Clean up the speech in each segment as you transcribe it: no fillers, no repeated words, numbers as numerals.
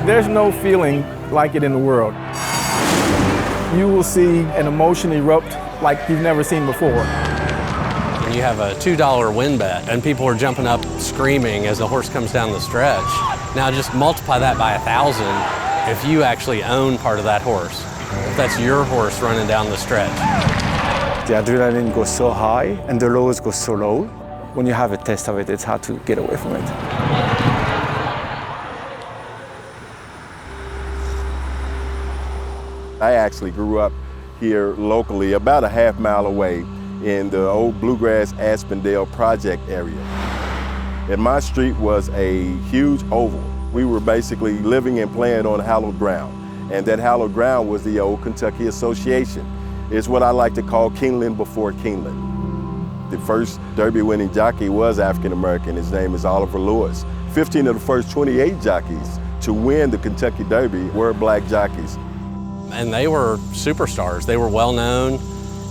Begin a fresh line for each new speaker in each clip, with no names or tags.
There's no feeling like it in the world. You will see an emotion erupt like you've never seen before.
When you have a $2 win bet and people are jumping up screaming as the horse comes down the stretch, now just multiply that by 1,000 if you actually own part of that horse. If that's your horse running down the stretch.
The adrenaline goes so high and the lows go so low. When you have a taste of it, it's hard to get away from it.
I actually grew up here locally, about a half-mile away in the old Bluegrass Aspendale project area. And my street was a huge oval. We were basically living and playing on hallowed ground. And that hallowed ground was the old Kentucky Association. It's what I like to call Keeneland before Keeneland. The first Derby winning jockey was African-American. His name is Oliver Lewis. 15 of the first 28 jockeys to win the Kentucky Derby were black jockeys.
And they were superstars. They were well known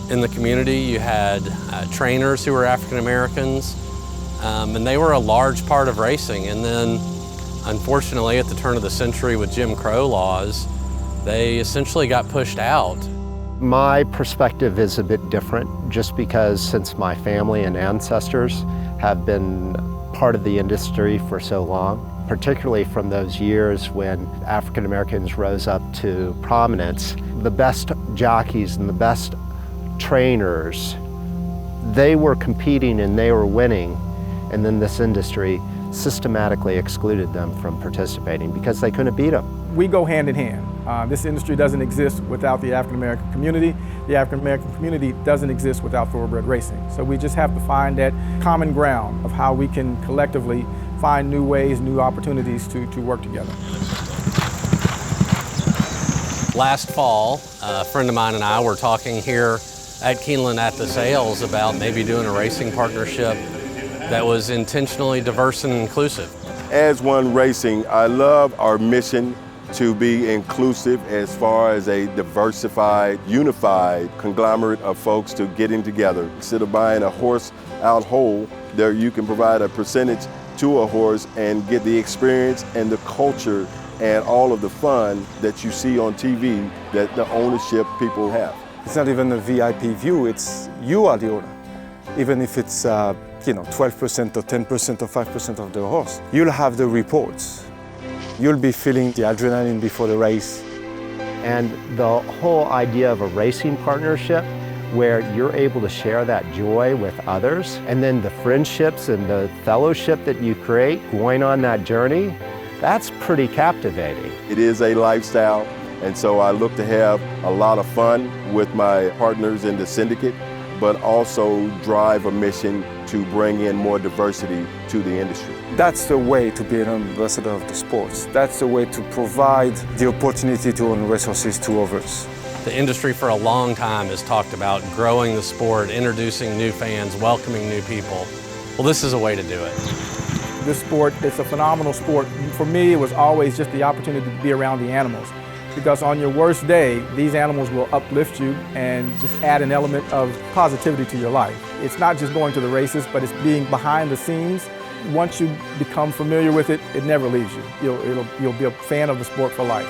in the community. You had trainers who were African Americans, and they were a large part of racing. And then, unfortunately, at the turn of the century with Jim Crow laws, they essentially got pushed out.
My perspective is a bit different, just because since my family and ancestors have been part of the industry for so long, particularly from those years when African Americans rose up to prominence, the best jockeys and the best trainers, they were competing and they were winning, and then this industry systematically excluded them from participating because they couldn't beat them.
We go hand in hand. This industry doesn't exist without the African American community. The African American community doesn't exist without thoroughbred racing. So we just have to find that common ground of how we can collectively find new ways, new opportunities to work together.
Last fall, a friend of mine and I were talking here at Keeneland at the sales about maybe doing a racing partnership that was intentionally diverse and inclusive.
As One Racing, I love our mission to be inclusive as far as a diversified, unified conglomerate of folks to getting together. Instead of buying a horse out whole, there you can provide a percentage to a horse and get the experience and the culture and all of the fun that you see on TV that the ownership people have.
It's not even a VIP view, it's you are the owner. Even if it's 12% or 10% or 5% of the horse, you'll have the reports. You'll be feeling the adrenaline before the race.
And the whole idea of a racing partnership where you're able to share that joy with others, and then the friendships and the fellowship that you create going on that journey, that's pretty captivating.
It is a lifestyle, and so I look to have a lot of fun with my partners in the syndicate, but also drive a mission to bring in more diversity to the industry.
That's the way to be an ambassador of the sports. That's the way to provide the opportunity to own racehorses to others.
The industry for a long time has talked about growing the sport, introducing new fans, welcoming new people. Well, this is a way to do it.
This sport, it's a phenomenal sport. For me, it was always just the opportunity to be around the animals. Because on your worst day, these animals will uplift you and just add an element of positivity to your life. It's not just going to the races, but it's being behind the scenes. Once you become familiar with it, it never leaves you. You'll be a fan of the sport for life.